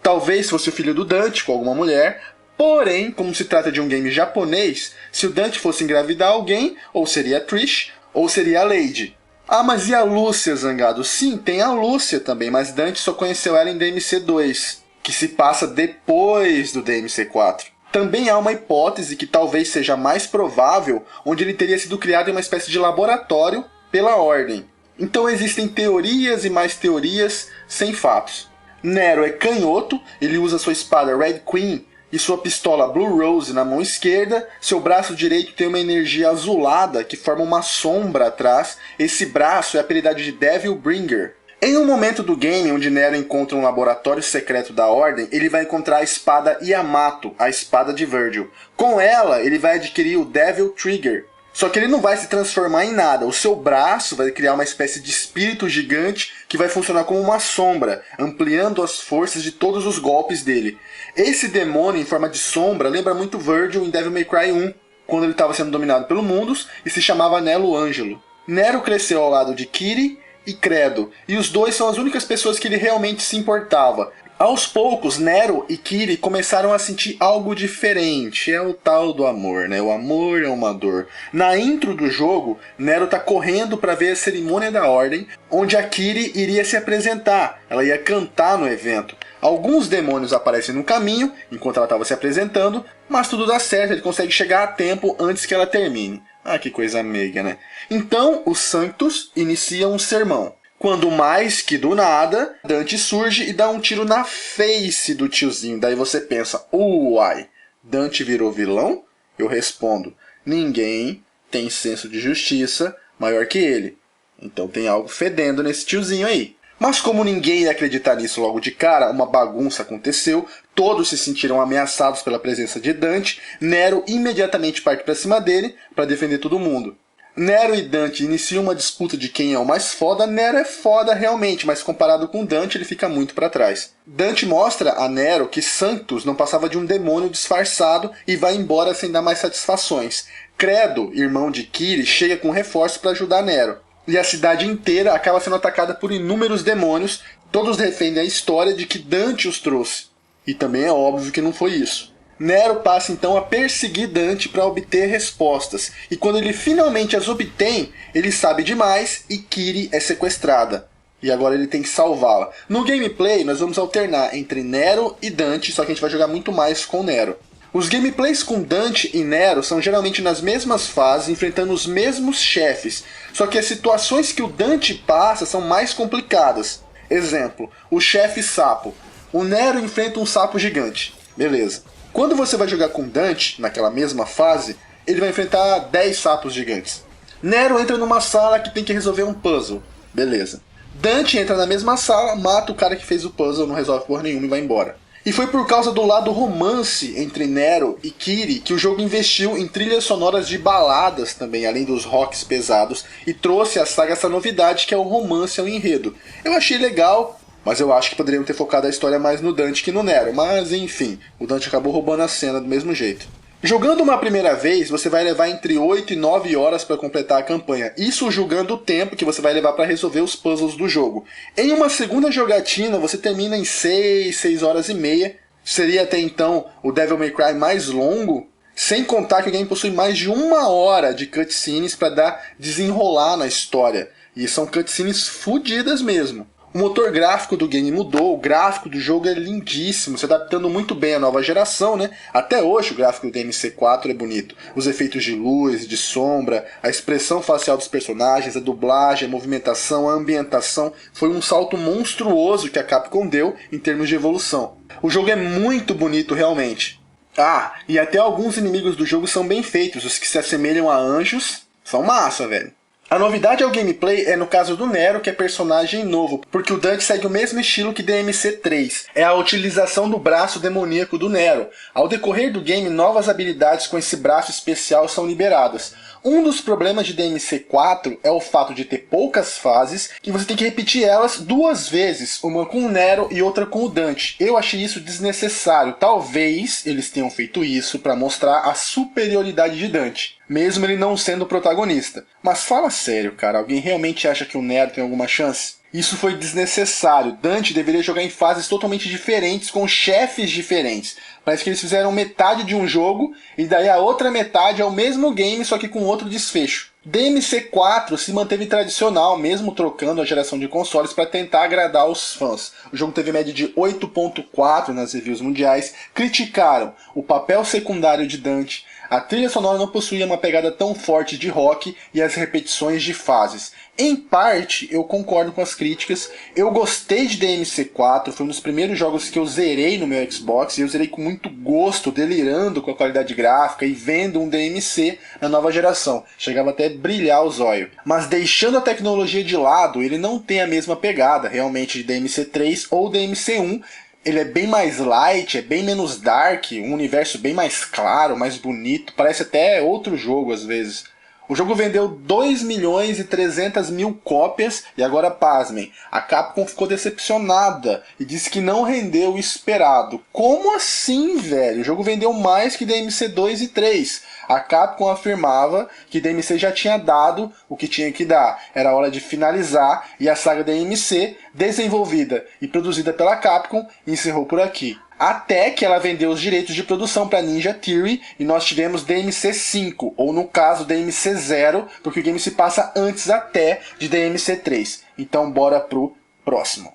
Talvez fosse o filho do Dante com alguma mulher, porém, como se trata de um game japonês, se o Dante fosse engravidar alguém, ou seria a Trish, ou seria a Lady. Ah, mas e a Lúcia, Zangado? Sim, tem a Lúcia também, mas Dante só conheceu ela em DMC2, que se passa depois do DMC4. Também há uma hipótese que talvez seja mais provável, onde ele teria sido criado em uma espécie de laboratório pela Ordem. Então existem teorias e mais teorias sem fatos. Nero é canhoto, ele usa sua espada Red Queen e sua pistola Blue Rose na mão esquerda, seu braço direito tem uma energia azulada que forma uma sombra atrás, esse braço é apelidado de Devil Bringer. Em um momento do game onde Nero encontra um laboratório secreto da Ordem, ele vai encontrar a espada Yamato, a espada de Virgil. Com ela, ele vai adquirir o Devil Trigger, Só que ele não vai se transformar em nada. O seu braço vai criar uma espécie de espírito gigante que vai funcionar como uma sombra, ampliando as forças de todos os golpes dele. Esse demônio em forma de sombra lembra muito Virgil em Devil May Cry 1, quando ele estava sendo dominado pelo Mundus e se chamava Nelo Ângelo. Nero cresceu ao lado de Kiri e Credo, e os dois são as únicas pessoas que ele realmente se importava. Aos poucos, Nero e Kiri começaram a sentir algo diferente. É o tal do amor, né? O amor é uma dor. Na intro do jogo, Nero tá correndo para ver a cerimônia da ordem, onde a Kiri iria se apresentar. Ela ia cantar no evento. Alguns demônios aparecem no caminho, enquanto ela estava se apresentando, mas tudo dá certo, ele consegue chegar a tempo antes que ela termine. Ah, que coisa meiga, né? Então, os Sanctus iniciam um sermão. Quando mais que do nada, Dante surge e dá um tiro na face do tiozinho. Daí você pensa, uai, Dante virou vilão? Eu respondo, ninguém tem senso de justiça maior que ele. Então tem algo fedendo nesse tiozinho aí. Mas como ninguém ia acreditar nisso logo de cara, uma bagunça aconteceu, todos se sentiram ameaçados pela presença de Dante, Nero imediatamente parte para cima dele para defender todo mundo. Nero e Dante iniciam uma disputa de quem é o mais foda. Nero é foda realmente, mas comparado com Dante ele fica muito para trás. Dante mostra a Nero que Sanctus não passava de um demônio disfarçado e vai embora sem dar mais satisfações. Credo, irmão de Kiri, chega com reforço para ajudar Nero. E a cidade inteira acaba sendo atacada por inúmeros demônios, todos defendem a história de que Dante os trouxe. E também é óbvio que não foi isso. Nero passa então a perseguir Dante para obter respostas, e quando ele finalmente as obtém, ele sabe demais e Kiri é sequestrada. E agora ele tem que salvá-la. No gameplay nós vamos alternar entre Nero e Dante, só que a gente vai jogar muito mais com Nero. Os gameplays com Dante e Nero são geralmente nas mesmas fases, enfrentando os mesmos chefes, só que as situações que o Dante passa são mais complicadas. Exemplo, o chefe sapo. O Nero enfrenta um sapo gigante. Beleza. Quando você vai jogar com Dante, naquela mesma fase, ele vai enfrentar 10 sapos gigantes. Nero entra numa sala que tem que resolver um puzzle. Beleza. Dante entra na mesma sala, mata o cara que fez o puzzle, não resolve porra nenhuma e vai embora. E foi por causa do lado romance entre Nero e Kiri que o jogo investiu em trilhas sonoras de baladas também, além dos rocks pesados, e trouxe à saga essa novidade que é o romance ao enredo. Eu achei legal, mas eu acho que poderiam ter focado a história mais no Dante que no Nero. Mas enfim, o Dante acabou roubando a cena do mesmo jeito. Jogando uma primeira vez, você vai levar entre 8 e 9 horas para completar a campanha. Isso julgando o tempo que você vai levar para resolver os puzzles do jogo. Em uma segunda jogatina, você termina em 6 horas e meia. Seria até então o Devil May Cry mais longo. Sem contar que o game possui mais de 1 hora de cutscenes para desenrolar na história. E são cutscenes fodidas mesmo. O motor gráfico do game mudou, o gráfico do jogo é lindíssimo, se adaptando muito bem à nova geração, né? Até hoje o gráfico do DMC4 é bonito. Os efeitos de luz, de sombra, a expressão facial dos personagens, a dublagem, a movimentação, a ambientação, foi um salto monstruoso que a Capcom deu em termos de evolução. O jogo é muito bonito realmente. Ah, e até alguns inimigos do jogo são bem feitos, os que se assemelham a anjos são massa, velho. A novidade ao gameplay é no caso do Nero, que é personagem novo, porque o Dante segue o mesmo estilo que DMC3. É a utilização do braço demoníaco do Nero. Ao decorrer do game, novas habilidades com esse braço especial são liberadas. Um dos problemas de DMC4 é o fato de ter poucas fases e você tem que repetir elas 2 vezes, uma com o Nero e outra com o Dante. Eu achei isso desnecessário. Talvez eles tenham feito isso para mostrar a superioridade de Dante, mesmo ele não sendo o protagonista. Mas fala sério, cara, alguém realmente acha que o Nero tem alguma chance? Isso foi desnecessário. Dante deveria jogar em fases totalmente diferentes, com chefes diferentes. Parece que eles fizeram metade de um jogo, e daí a outra metade é o mesmo game, só que com outro desfecho. DMC4 se manteve tradicional, mesmo trocando a geração de consoles para tentar agradar os fãs. O jogo teve média de 8.4 nas reviews mundiais, criticaram o papel secundário de Dante, a trilha sonora não possuía uma pegada tão forte de rock e as repetições de fases. Em parte, eu concordo com as críticas, eu gostei de DMC4, foi um dos primeiros jogos que eu zerei no meu Xbox, e eu zerei com muito gosto, delirando com a qualidade gráfica e vendo um DMC na nova geração. Chegava até a brilhar os olhos. Mas deixando a tecnologia de lado, ele não tem a mesma pegada, realmente, de DMC3 ou DMC1, ele é bem mais light, é bem menos dark, um universo bem mais claro, mais bonito, parece até outro jogo às vezes. O jogo vendeu 2.300.000 cópias e agora pasmem, a Capcom ficou decepcionada e disse que não rendeu o esperado. Como assim, velho? O jogo vendeu mais que DMC 2 e 3. A Capcom afirmava que DMC já tinha dado o que tinha que dar. Era hora de finalizar e a saga DMC, desenvolvida e produzida pela Capcom, encerrou por aqui. Até que ela vendeu os direitos de produção para Ninja Theory e nós tivemos DMC 5, ou no caso DMC 0, porque o game se passa antes até de DMC 3. Então bora pro próximo.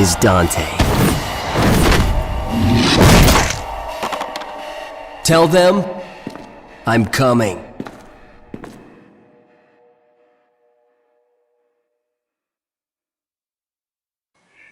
Is Dante. Tell them I'm coming.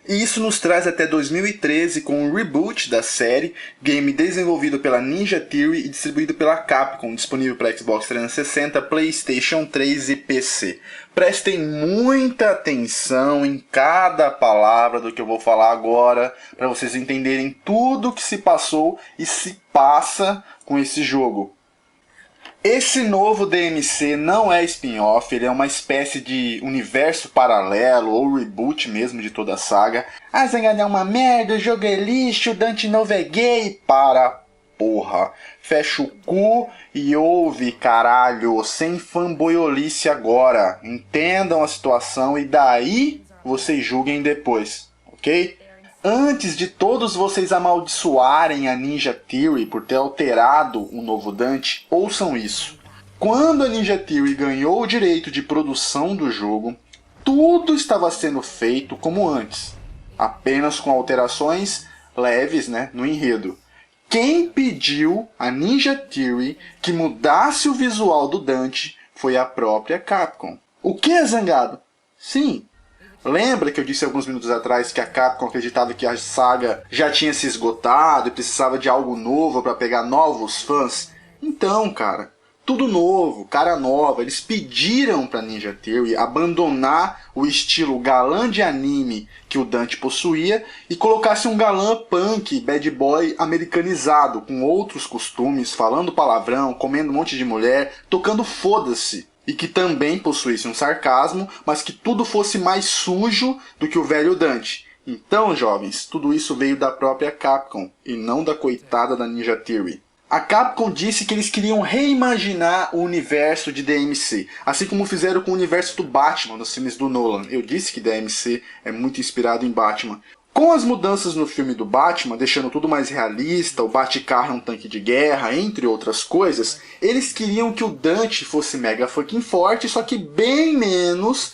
E isso nos traz até 2013 com o reboot da série, game desenvolvido pela Ninja Theory e distribuído pela Capcom, disponível para Xbox 360, PlayStation 3 e PC. Prestem muita atenção em cada palavra do que eu vou falar agora, para vocês entenderem tudo o que se passou e se passa com esse jogo. Esse novo DMC não é spin-off, ele é uma espécie de universo paralelo ou reboot mesmo de toda a saga. A Zangada é uma merda, o jogo é lixo, o Dante novo é gay. Para porra, fecha o cu e ouve, caralho, sem fanboyolice agora. Entendam a situação e daí vocês julguem depois, ok? Antes de todos vocês amaldiçoarem a Ninja Theory por ter alterado o novo Dante, ouçam isso. Quando a Ninja Theory ganhou o direito de produção do jogo, tudo estava sendo feito como antes, apenas com alterações leves, no enredo. Quem pediu a Ninja Theory que mudasse o visual do Dante foi a própria Capcom. O que é Zangado? Sim. Lembra que eu disse alguns minutos atrás que a Capcom acreditava que a saga já tinha se esgotado e precisava de algo novo para pegar novos fãs? Então, cara, tudo novo, cara nova. Eles pediram para Ninja Theory abandonar o estilo galã de anime que o Dante possuía e colocasse um galã punk, bad boy americanizado, com outros costumes, falando palavrão, comendo um monte de mulher, tocando foda-se. E que também possuísse um sarcasmo, mas que tudo fosse mais sujo do que o velho Dante. Então, jovens, tudo isso veio da própria Capcom, e não da coitada da Ninja Theory. A Capcom disse que eles queriam reimaginar o universo de DMC, assim como fizeram com o universo do Batman nos filmes do Nolan. Eu disse que DMC é muito inspirado em Batman. Com as mudanças no filme do Batman, deixando tudo mais realista, o Batcarro é um tanque de guerra, entre outras coisas, eles queriam que o Dante fosse mega fucking forte, só que bem menos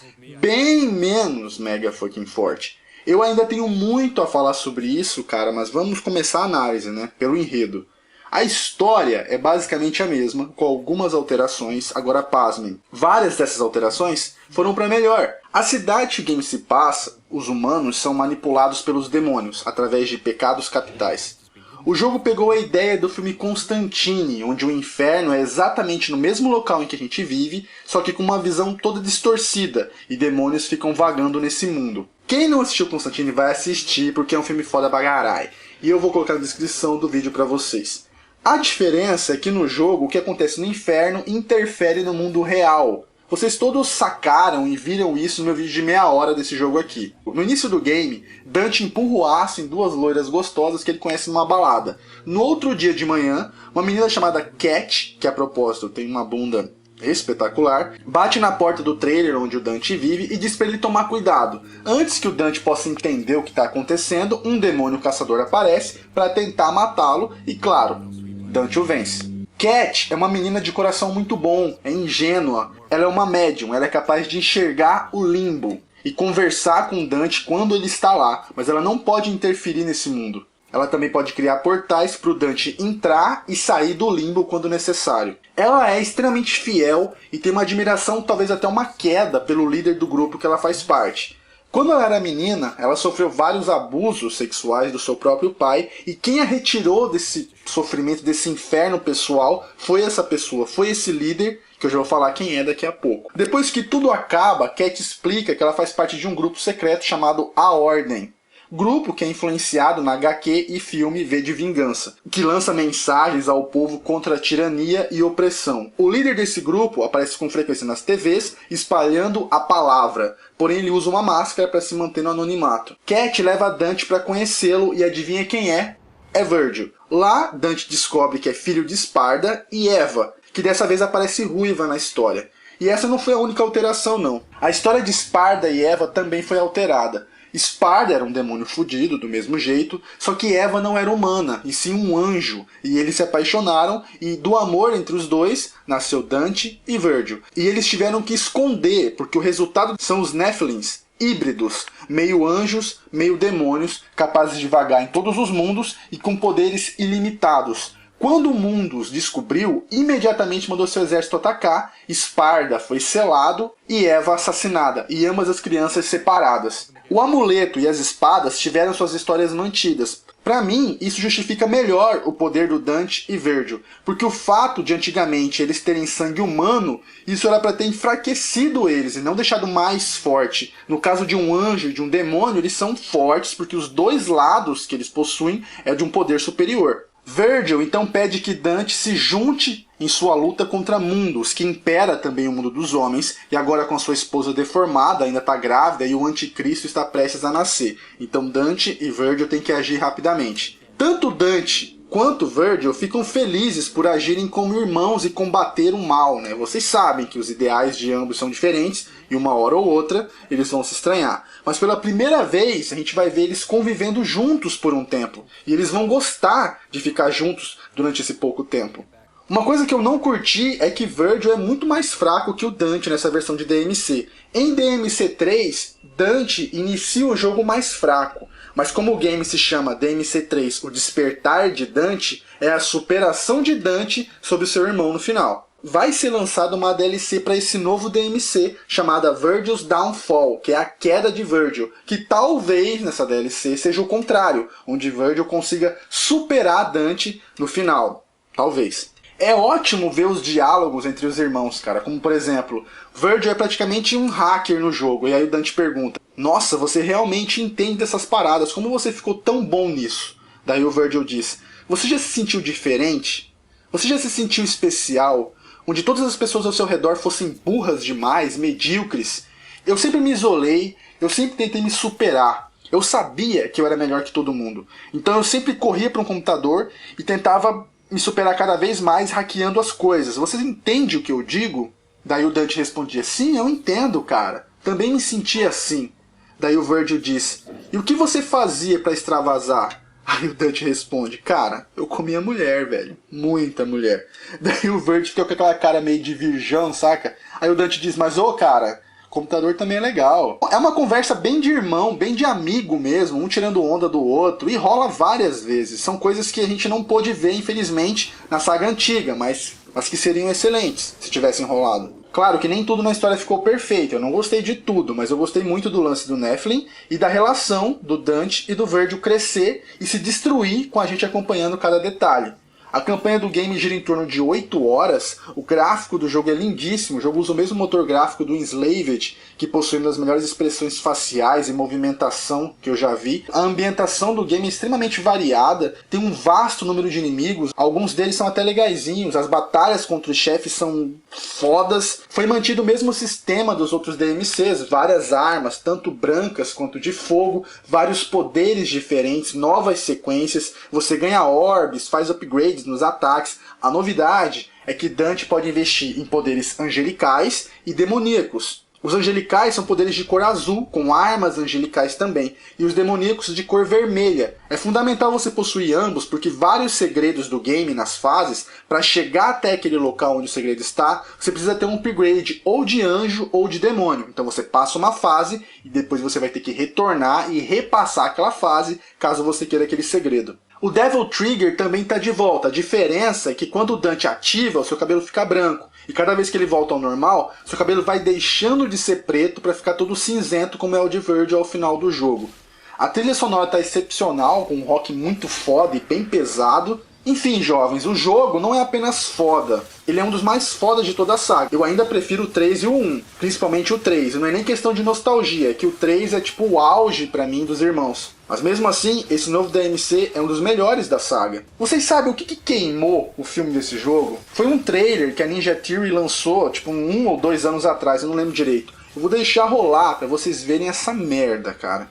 mega fucking forte. Eu ainda tenho muito a falar sobre isso, cara, mas vamos começar a análise, pelo enredo. A história é basicamente a mesma, com algumas alterações, agora pasmem. Várias dessas alterações foram para melhor. A cidade que o game se passa, os humanos são manipulados pelos demônios, através de pecados capitais. O jogo pegou a ideia do filme Constantine, onde o inferno é exatamente no mesmo local em que a gente vive, só que com uma visão toda distorcida, e demônios ficam vagando nesse mundo. Quem não assistiu Constantine vai assistir, porque é um filme foda bagarai, e eu vou colocar na descrição do vídeo para vocês. A diferença é que no jogo o que acontece no inferno interfere no mundo real. Vocês todos sacaram e viram isso no meu vídeo de meia hora desse jogo aqui. No início do game, Dante empurra o aço em duas loiras gostosas que ele conhece numa balada. No outro dia de manhã, uma menina chamada Cat, que a propósito tem uma bunda espetacular, bate na porta do trailer onde o Dante vive e diz para ele tomar cuidado. Antes que o Dante possa entender o que está acontecendo, um demônio caçador aparece para tentar matá-lo e, claro, Dante o vence. Cat é uma menina de coração muito bom, é ingênua, ela é uma médium, ela é capaz de enxergar o limbo e conversar com Dante quando ele está lá, mas ela não pode interferir nesse mundo. Ela também pode criar portais para o Dante entrar e sair do limbo quando necessário. Ela é extremamente fiel e tem uma admiração, talvez até uma queda, pelo líder do grupo que ela faz parte. Quando ela era menina, ela sofreu vários abusos sexuais do seu próprio pai, e quem a retirou desse sofrimento, desse inferno pessoal, foi essa pessoa, foi esse líder, que eu já vou falar quem é daqui a pouco. Depois que tudo acaba, Cat explica que ela faz parte de um grupo secreto chamado A Ordem. Grupo que é influenciado na HQ e filme V de Vingança, que lança mensagens ao povo contra a tirania e opressão. O líder desse grupo aparece com frequência nas TVs, espalhando a palavra, porém ele usa uma máscara para se manter no anonimato. Cat leva Dante para conhecê-lo e adivinha quem é? É Virgil. Lá, Dante descobre que é filho de Sparda e Eva, que dessa vez aparece ruiva na história. E essa não foi a única alteração, não. A história de Sparda e Eva também foi alterada. Sparda era um demônio fudido, do mesmo jeito, só que Eva não era humana, e sim um anjo, e eles se apaixonaram, e do amor entre os dois nasceu Dante e Virgil. E eles tiveram que esconder, porque o resultado são os Nephilims, híbridos, meio anjos, meio demônios, capazes de vagar em todos os mundos e com poderes ilimitados. Quando o Mundus descobriu, imediatamente mandou seu exército atacar, Sparda foi selado e Eva assassinada, e ambas as crianças separadas. O amuleto e as espadas tiveram suas histórias mantidas. Para mim, isso justifica melhor o poder do Dante e Virgil, porque o fato de antigamente eles terem sangue humano, isso era para ter enfraquecido eles e não deixado mais forte. No caso de um anjo e de um demônio, eles são fortes porque os dois lados que eles possuem é de um poder superior. Virgil então pede que Dante se junte em sua luta contra Mundus, que impera também o mundo dos homens, e agora com a sua esposa deformada, ainda está grávida e o anticristo está prestes a nascer. Então Dante e Virgil têm que agir rapidamente. Tanto Dante quanto Virgil ficam felizes por agirem como irmãos e combater o mal, né? Vocês sabem que os ideais de ambos são diferentes e uma hora ou outra eles vão se estranhar. Mas pela primeira vez a gente vai ver eles convivendo juntos por um tempo. E eles vão gostar de ficar juntos durante esse pouco tempo. Uma coisa que eu não curti é que Virgil é muito mais fraco que o Dante nessa versão de DMC. Em DMC 3, Dante inicia o jogo mais fraco. Mas como o game se chama DMC 3, o Despertar de Dante, é a superação de Dante sobre o seu irmão no final. Vai ser lançada uma DLC para esse novo DMC, chamada Virgil's Downfall, que é a queda de Virgil, que talvez nessa DLC seja o contrário, onde Virgil consiga superar Dante no final. Talvez. É ótimo ver os diálogos entre os irmãos, cara, como por exemplo, Virgil é praticamente um hacker no jogo, e aí o Dante pergunta: nossa, você realmente entende dessas paradas, como você ficou tão bom nisso? Daí o Virgil diz: você já se sentiu diferente? Você já se sentiu especial? Onde todas as pessoas ao seu redor fossem burras demais, medíocres? Eu sempre me isolei, eu sempre tentei me superar. Eu sabia que eu era melhor que todo mundo. Então eu sempre corria para um computador e tentava me superar cada vez mais hackeando as coisas. Vocês entendem o que eu digo? Daí o Dante respondia: sim, eu entendo, cara. Também me sentia assim. Daí o Virgil diz: e o que você fazia para extravasar? Aí o Dante responde: cara, eu comia mulher, velho. Muita mulher. Daí o Virgil fica com aquela cara meio de virgão, saca? Aí o Dante diz: mas ô, cara, computador também é legal. É uma conversa bem de irmão, bem de amigo mesmo, um tirando onda do outro, e rola várias vezes. São coisas que a gente não pôde ver, infelizmente, na saga antiga, mas que seriam excelentes se tivessem rolado. Claro que nem tudo na história ficou perfeito, eu não gostei de tudo, mas eu gostei muito do lance do Nephilim e da relação do Dante e do Virgil crescer e se destruir com a gente acompanhando cada detalhe. A campanha do game gira em torno de 8 horas, o gráfico do jogo é lindíssimo, o jogo usa o mesmo motor gráfico do Enslaved, que possui uma das melhores expressões faciais e movimentação que eu já vi. A ambientação do game é extremamente variada, tem um vasto número de inimigos, alguns deles são até legaisinhos, as batalhas contra os chefes são fodas. Foi mantido o mesmo sistema dos outros DMCs, várias armas, tanto brancas quanto de fogo, vários poderes diferentes, novas sequências, você ganha orbes, faz upgrades nos ataques. A novidade é que Dante pode investir em poderes angelicais e demoníacos. Os angelicais são poderes de cor azul, com armas angelicais também, e os demoníacos de cor vermelha. É fundamental você possuir ambos, porque vários segredos do game nas fases, para chegar até aquele local onde o segredo está, você precisa ter um upgrade ou de anjo ou de demônio. Então você passa uma fase e depois você vai ter que retornar e repassar aquela fase, caso você queira aquele segredo. O Devil Trigger também está de volta. A diferença é que quando o Dante ativa, o seu cabelo fica branco. E cada vez que ele volta ao normal, seu cabelo vai deixando de ser preto para ficar todo cinzento, como é o de Virgil ao final do jogo. A trilha sonora está excepcional, com um rock muito foda e bem pesado. Enfim, jovens, o jogo não é apenas foda, ele é um dos mais fodas de toda a saga. Eu ainda prefiro o 3 e o 1, principalmente o 3, não é nem questão de nostalgia, é que o 3 é tipo o auge pra mim dos irmãos. Mas mesmo assim, esse novo DMC é um dos melhores da saga. Vocês sabem o que queimou o filme desse jogo? Foi um trailer que a Ninja Theory lançou, tipo 1 ou 2 anos atrás, eu não lembro direito. Eu vou deixar rolar pra vocês verem essa merda, cara.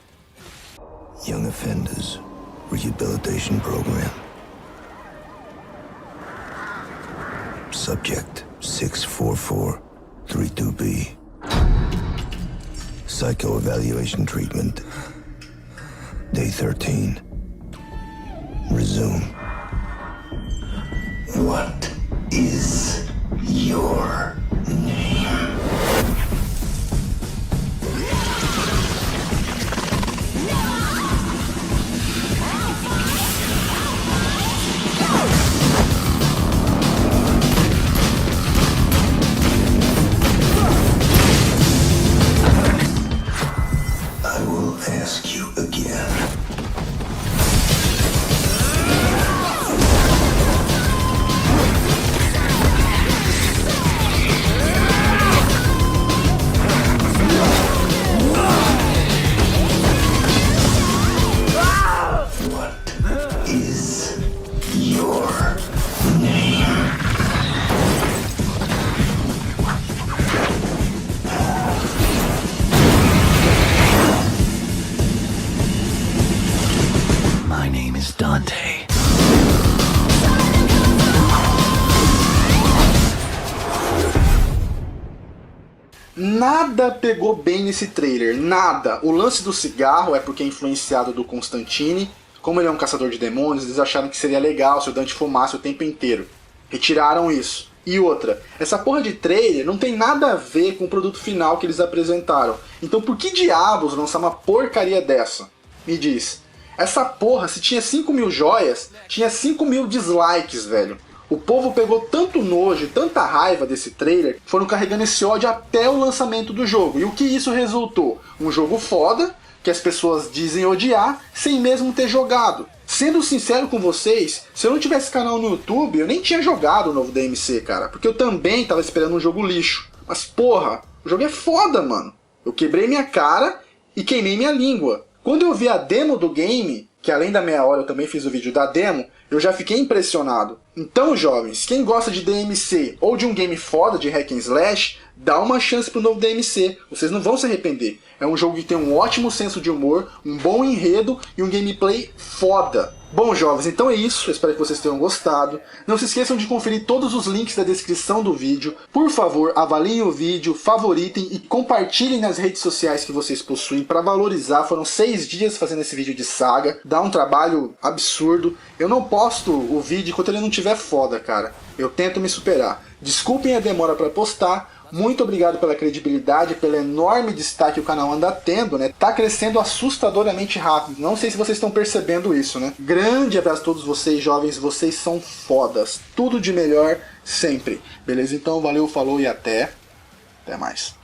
Young Offenders Rehabilitation Program. Subject 64432B. Psycho-evaluation treatment. Day 13. Resume. What is your name? Ask you again. What is your name? My name is Dante. Nada pegou bem nesse trailer, nada. O lance do cigarro é porque é influenciado do Constantine. Como ele é um caçador de demônios, eles acharam que seria legal se o Dante fumasse o tempo inteiro. Retiraram isso. E outra, essa porra de trailer não tem nada a ver com o produto final que eles apresentaram. Então por que diabos lançar uma porcaria dessa? Me diz. Essa porra, se tinha 5.000 joias, tinha 5.000 dislikes, velho. O povo pegou tanto nojo e tanta raiva desse trailer, foram carregando esse ódio até o lançamento do jogo. E o que isso resultou? Um jogo foda, que as pessoas dizem odiar, sem mesmo ter jogado. Sendo sincero com vocês, se eu não tivesse canal no YouTube, eu nem tinha jogado o novo DMC, cara. Porque eu também tava esperando um jogo lixo. Mas porra, o jogo é foda, mano. Eu quebrei minha cara e queimei minha língua. Quando eu vi a demo do game, que além da meia hora eu também fiz o vídeo da demo, eu já fiquei impressionado. Então, jovens, quem gosta de DMC ou de um game foda de hack and slash, dá uma chance pro novo DMC, vocês não vão se arrepender. É um jogo que tem um ótimo senso de humor, um bom enredo e um gameplay foda. Bom, jovens, então é isso, eu espero que vocês tenham gostado. Não se esqueçam de conferir todos os links da descrição do vídeo. Por favor, avaliem o vídeo, favoritem e compartilhem nas redes sociais que vocês possuem para valorizar. Foram 6 dias fazendo esse vídeo de saga, dá um trabalho absurdo. Eu não posto o vídeo enquanto ele não tiver foda, cara. Eu tento me superar. Desculpem a demora para postar. Muito obrigado pela credibilidade, pelo enorme destaque que o canal anda tendo, né? Tá crescendo assustadoramente rápido. Não sei se vocês estão percebendo isso, né? Grande abraço a todos vocês, jovens. Vocês são fodas. Tudo de melhor sempre. Beleza? Então, valeu, falou e até mais.